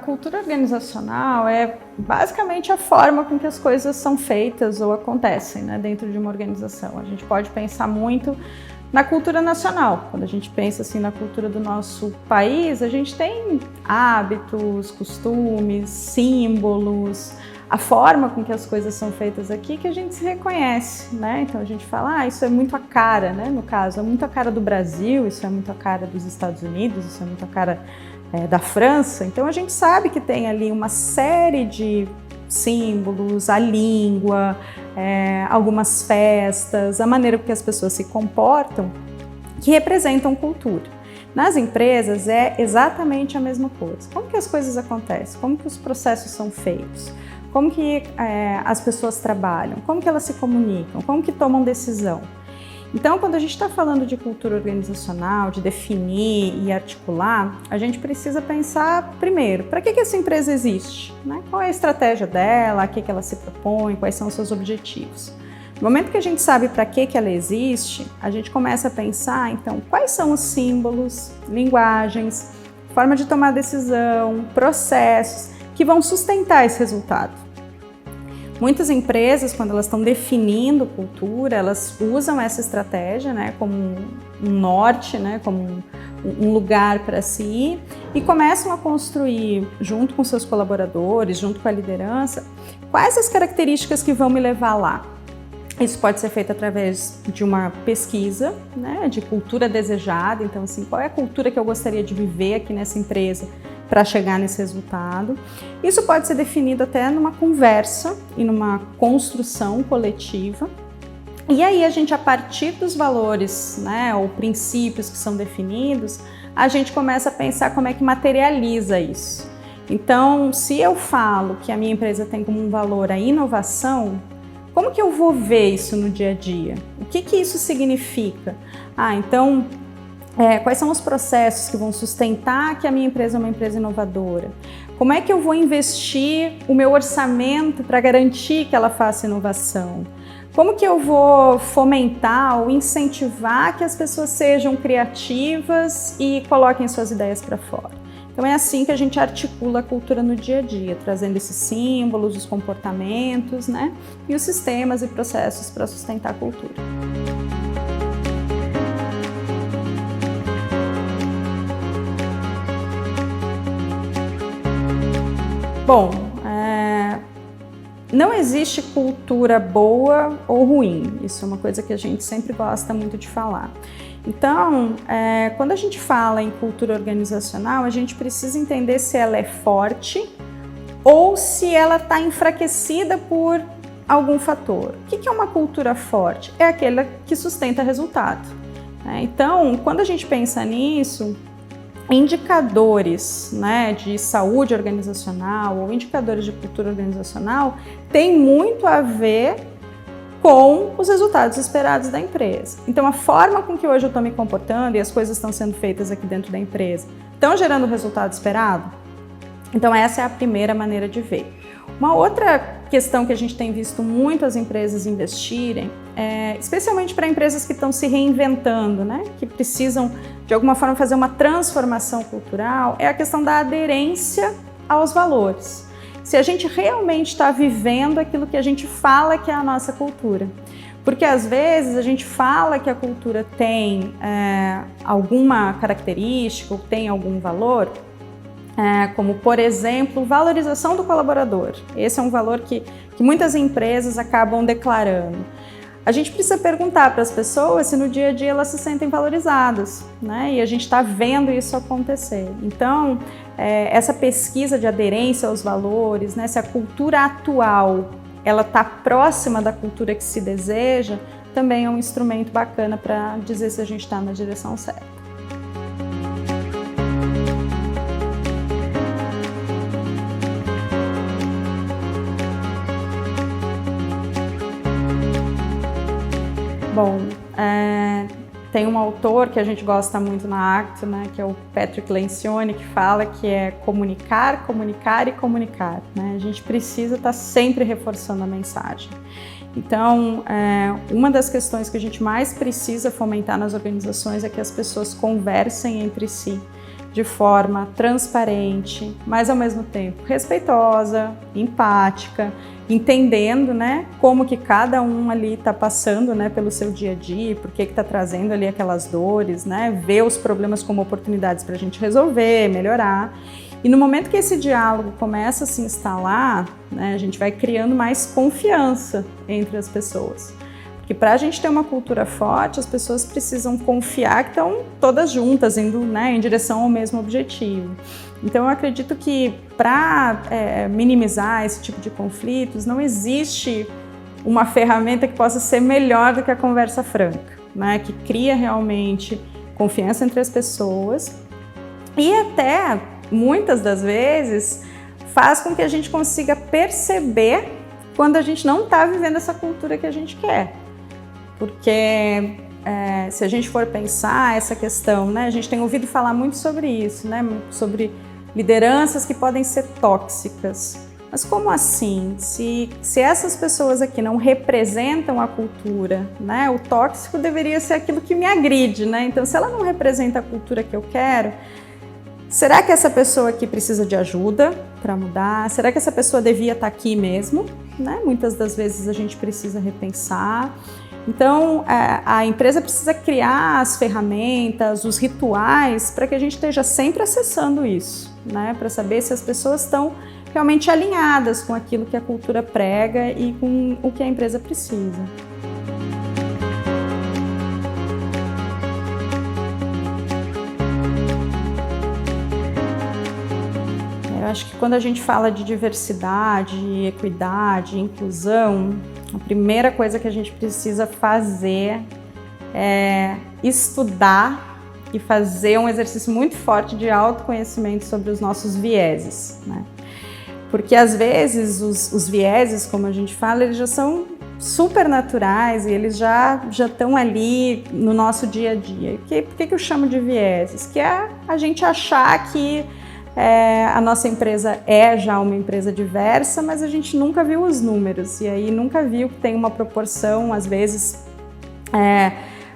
cultura organizacional é basicamente a forma com que as coisas são feitas ou acontecem, né, dentro de uma organização. A gente pode pensar muito na cultura nacional. Quando a gente pensa assim na cultura do nosso país, a gente tem hábitos, costumes, símbolos, a forma com que as coisas são feitas aqui que a gente se reconhece, né? Então a gente fala, isso é muito a cara, né? No caso, é muito a cara do Brasil, isso é muito a cara dos Estados Unidos, isso é muito a cara da França. Então a gente sabe que tem ali uma série de símbolos, a língua, algumas festas, a maneira com que as pessoas se comportam, que representam cultura. Nas empresas é exatamente a mesma coisa. Como que as coisas acontecem? Como que os processos são feitos? Como que as pessoas trabalham? Como que elas se comunicam? Como que tomam decisão? Então, quando a gente está falando de cultura organizacional, de definir e articular, a gente precisa pensar, primeiro, para que essa empresa existe? Né? Qual é a estratégia dela, a que ela se propõe, quais são os seus objetivos? No momento que a gente sabe para que ela existe, a gente começa a pensar, então, quais são os símbolos, linguagens, forma de tomar decisão, processos que vão sustentar esse resultado. Muitas empresas, quando elas estão definindo cultura, elas usam essa estratégia, né, como um norte, né, como um lugar para se ir, e começam a construir, junto com seus colaboradores, junto com a liderança, quais as características que vão me levar lá. Isso pode ser feito através de uma pesquisa, né, de cultura desejada. Então, assim, qual é a cultura que eu gostaria de viver aqui nessa empresa para chegar nesse resultado? Isso pode ser definido até numa conversa e numa construção coletiva. E aí a gente, a partir dos valores, né, ou princípios que são definidos, a gente começa a pensar como é que materializa isso. Então, se eu falo que a minha empresa tem como um valor a inovação, como que eu vou ver isso no dia a dia? O que isso significa? Então, quais são os processos que vão sustentar que a minha empresa é uma empresa inovadora? Como é que eu vou investir o meu orçamento para garantir que ela faça inovação? Como que eu vou fomentar ou incentivar que as pessoas sejam criativas e coloquem suas ideias para fora? Então é assim que a gente articula a cultura no dia a dia, trazendo esses símbolos, os comportamentos, né, e os sistemas e processos para sustentar a cultura. Bom, não existe cultura boa ou ruim, isso é uma coisa que a gente sempre gosta muito de falar. Então, quando a gente fala em cultura organizacional, a gente precisa entender se ela é forte ou se ela está enfraquecida por algum fator. O que é uma cultura forte? É aquela que sustenta resultado. Então, quando a gente pensa nisso, indicadores, né, de saúde organizacional ou indicadores de cultura organizacional tem muito a ver com os resultados esperados da empresa. Então, a forma com que hoje eu estou me comportando e as coisas estão sendo feitas aqui dentro da empresa estão gerando o resultado esperado? Então, essa é a primeira maneira de ver. Uma outra questão que a gente tem visto muitas empresas investirem, especialmente para empresas que estão se reinventando, né, que precisam, de alguma forma, fazer uma transformação cultural, é a questão da aderência aos valores. Se a gente realmente está vivendo aquilo que a gente fala que é a nossa cultura. Porque às vezes a gente fala que a cultura tem alguma característica ou tem algum valor, como, por exemplo, valorização do colaborador. Esse é um valor que muitas empresas acabam declarando. A gente precisa perguntar para as pessoas se no dia a dia elas se sentem valorizadas, né? E a gente está vendo isso acontecer. Então, essa pesquisa de aderência aos valores, né? Se a cultura atual ela está próxima da cultura que se deseja, também é um instrumento bacana para dizer se a gente está na direção certa. Bom, tem um autor que a gente gosta muito na Acto, né, que é o Patrick Lencioni, que fala que é comunicar, comunicar e comunicar. Né? A gente precisa estar sempre reforçando a mensagem. Então, uma das questões que a gente mais precisa fomentar nas organizações é que as pessoas conversem entre si, de forma transparente, mas ao mesmo tempo respeitosa, empática, entendendo, né, como que cada um ali está passando, né, pelo seu dia a dia, por que está trazendo ali aquelas dores, né, ver os problemas como oportunidades para a gente resolver, melhorar. E no momento que esse diálogo começa a se instalar, né, a gente vai criando mais confiança entre as pessoas. Porque para a gente ter uma cultura forte, as pessoas precisam confiar que estão todas juntas, indo, né, em direção ao mesmo objetivo. Então eu acredito que para minimizar esse tipo de conflitos, não existe uma ferramenta que possa ser melhor do que a conversa franca, né, que cria realmente confiança entre as pessoas e até, muitas das vezes, faz com que a gente consiga perceber quando a gente não está vivendo essa cultura que a gente quer. Porque se a gente for pensar essa questão, né, a gente tem ouvido falar muito sobre isso, né, sobre lideranças que podem ser tóxicas. Mas como assim? Se essas pessoas aqui não representam a cultura, né, o tóxico deveria ser aquilo que me agride, né? Então, se ela não representa a cultura que eu quero, será que essa pessoa aqui precisa de ajuda para mudar? Será que essa pessoa devia estar aqui mesmo? Né? Muitas das vezes a gente precisa repensar. Então, a empresa precisa criar as ferramentas, os rituais, para que a gente esteja sempre acessando isso, né? Para saber se as pessoas estão realmente alinhadas com aquilo que a cultura prega e com o que a empresa precisa. Eu acho que quando a gente fala de diversidade, equidade, inclusão, a primeira coisa que a gente precisa fazer é estudar e fazer um exercício muito forte de autoconhecimento sobre os nossos vieses, né? Porque às vezes os vieses, como a gente fala, eles já são super naturais e eles já estão ali no nosso dia a dia. Por que eu chamo de vieses? Que é a gente achar que a nossa empresa é já uma empresa diversa, mas a gente nunca viu os números e aí nunca viu que tem uma proporção, às vezes,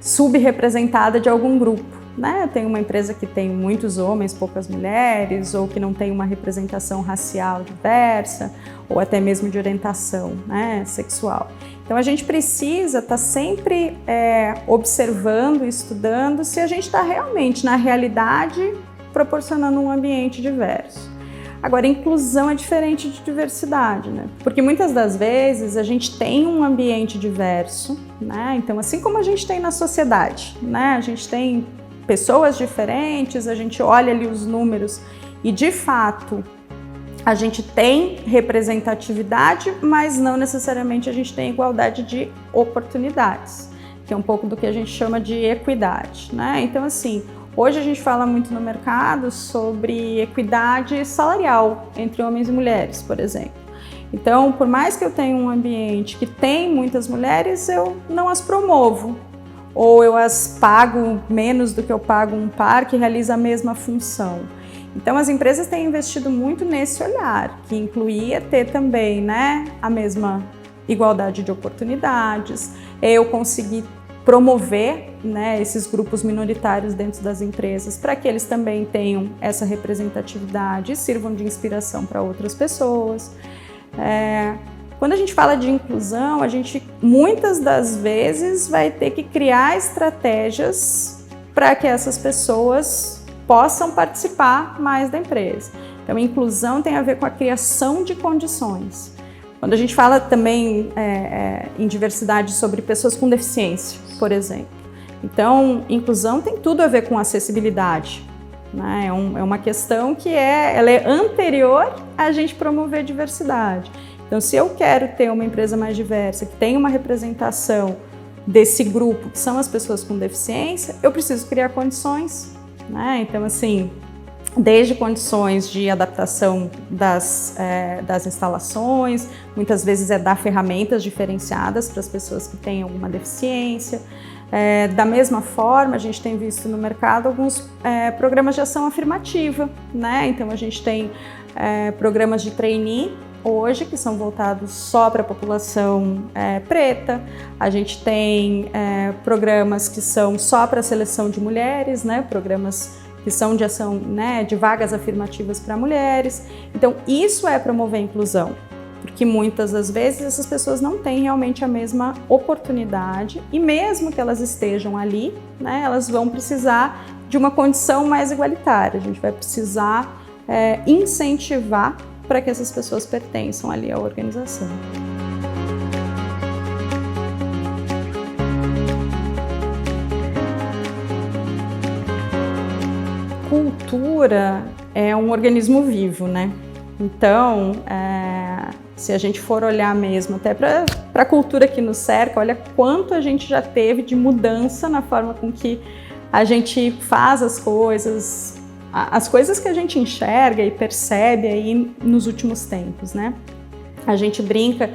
subrepresentada de algum grupo, né? Tem uma empresa que tem muitos homens, poucas mulheres, ou que não tem uma representação racial diversa, ou até mesmo de orientação, né, sexual. Então a gente precisa estar sempre observando, estudando se a gente está realmente, na realidade, proporcionando um ambiente diverso. Agora, inclusão é diferente de diversidade, né? Porque muitas das vezes a gente tem um ambiente diverso, né? Então, assim como a gente tem na sociedade, né? A gente tem pessoas diferentes, a gente olha ali os números e, de fato, a gente tem representatividade, mas não necessariamente a gente tem igualdade de oportunidades, que é um pouco do que a gente chama de equidade, né? Então, assim, hoje a gente fala muito no mercado sobre equidade salarial entre homens e mulheres, por exemplo. Então, por mais que eu tenha um ambiente que tem muitas mulheres, eu não as promovo. Ou eu as pago menos do que eu pago um par que realiza a mesma função. Então, as empresas têm investido muito nesse olhar, que incluía ter também, né, a mesma igualdade de oportunidades, eu conseguir promover, né, esses grupos minoritários dentro das empresas para que eles também tenham essa representatividade e sirvam de inspiração para outras pessoas. Quando a gente fala de inclusão, a gente muitas das vezes vai ter que criar estratégias para que essas pessoas possam participar mais da empresa. Então, inclusão tem a ver com a criação de condições. Quando a gente fala também em diversidade sobre pessoas com deficiência, por exemplo. Então, inclusão tem tudo a ver com acessibilidade, né? É uma questão que ela é anterior a gente promover diversidade. Então, se eu quero ter uma empresa mais diversa, que tenha uma representação desse grupo, que são as pessoas com deficiência, eu preciso criar condições, né? Então, assim, desde condições de adaptação das instalações, muitas vezes dar ferramentas diferenciadas para as pessoas que têm alguma deficiência. Da mesma forma, a gente tem visto no mercado alguns programas de ação afirmativa, né? Então, a gente tem programas de trainee hoje que são voltados só para a população preta. A gente tem programas que são só para a seleção de mulheres, né? Programas que que são de ação, né, de vagas afirmativas para mulheres. Então, isso é promover a inclusão, porque muitas das vezes essas pessoas não têm realmente a mesma oportunidade e mesmo que elas estejam ali, né, elas vão precisar de uma condição mais igualitária. A gente vai precisar incentivar para que essas pessoas pertençam ali à organização. Cultura é um organismo vivo, né? Então, se a gente for olhar mesmo até para a cultura que nos cerca, olha quanto a gente já teve de mudança na forma com que a gente faz as coisas que a gente enxerga e percebe aí nos últimos tempos, né? A gente brinca,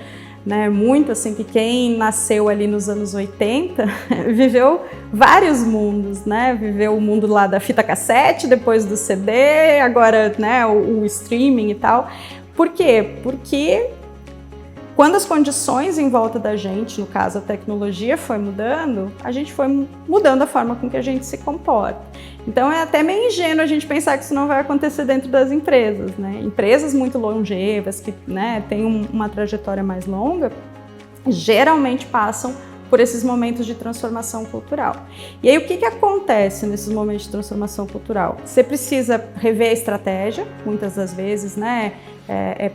né, muito assim, que quem nasceu ali nos anos 80 viveu vários mundos, né? Viveu o mundo lá da fita cassete, depois do CD, agora, né, o streaming e tal. Por quê? Porque quando as condições em volta da gente, no caso a tecnologia, foi mudando, a gente foi mudando a forma com que a gente se comporta. Então é até meio ingênuo a gente pensar que isso não vai acontecer dentro das empresas, né? Empresas muito longevas, que, né, têm uma trajetória mais longa, geralmente passam por esses momentos de transformação cultural. E aí o que acontece nesses momentos de transformação cultural? Você precisa rever a estratégia, muitas das vezes, né?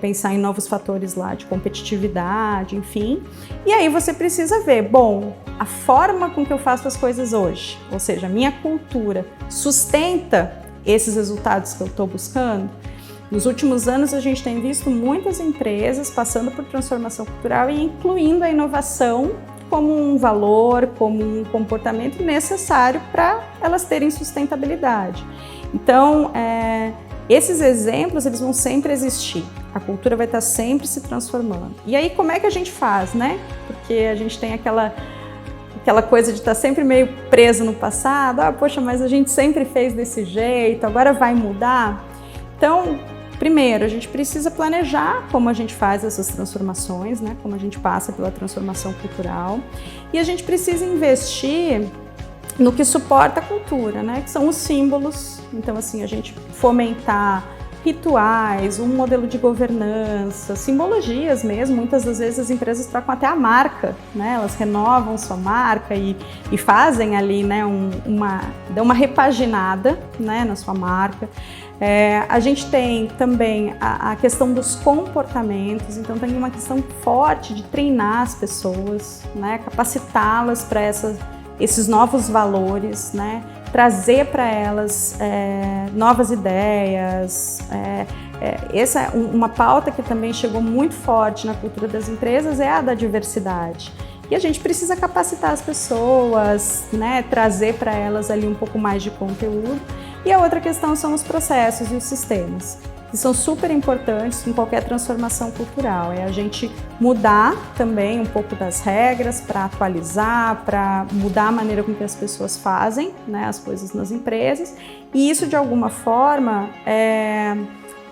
Pensar em novos fatores lá de competitividade, enfim. E aí você precisa ver, bom, a forma com que eu faço as coisas hoje, ou seja, a minha cultura, sustenta esses resultados que eu estou buscando? Nos últimos anos a gente tem visto muitas empresas passando por transformação cultural e incluindo a inovação como um valor, como um comportamento necessário para elas terem sustentabilidade. Então, esses exemplos, eles vão sempre existir. A cultura vai estar sempre se transformando. E aí, como é que a gente faz, né? Porque a gente tem aquela coisa de estar sempre meio preso no passado. Poxa, mas a gente sempre fez desse jeito, agora vai mudar? Então, primeiro, a gente precisa planejar como a gente faz essas transformações, né? Como a gente passa pela transformação cultural. E a gente precisa investir no que suporta a cultura, né? Que são os símbolos. Então, assim, a gente fomentar rituais, um modelo de governança, simbologias mesmo. Muitas das vezes as empresas trocam até a marca, né? Elas renovam sua marca e fazem ali, né, dão uma repaginada, né, na sua marca. A gente tem também a questão dos comportamentos, então tem uma questão forte de treinar as pessoas, né, capacitá-las para esses novos valores, né, trazer para elas novas ideias. Essa é uma pauta que também chegou muito forte na cultura das empresas, é a da diversidade. E a gente precisa capacitar as pessoas, né, trazer para elas ali um pouco mais de conteúdo. E a outra questão são os processos e os sistemas, que são super importantes em qualquer transformação cultural. É a gente mudar também um pouco das regras para atualizar, para mudar a maneira com que as pessoas fazem, né, as coisas nas empresas. E isso, de alguma forma,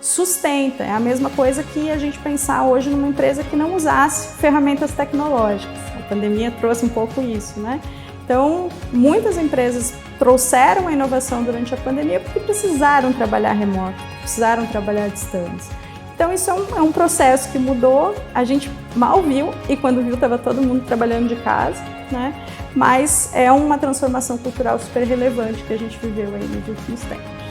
sustenta. É a mesma coisa que a gente pensar hoje numa empresa que não usasse ferramentas tecnológicas. A pandemia trouxe um pouco isso, né? Então, muitas empresas trouxeram a inovação durante a pandemia porque precisaram trabalhar remoto, precisaram trabalhar à distância. Então, isso é um processo que mudou, a gente mal viu, e quando viu estava todo mundo trabalhando de casa, né? Mas é uma transformação cultural super relevante que a gente viveu aí nos últimos tempos.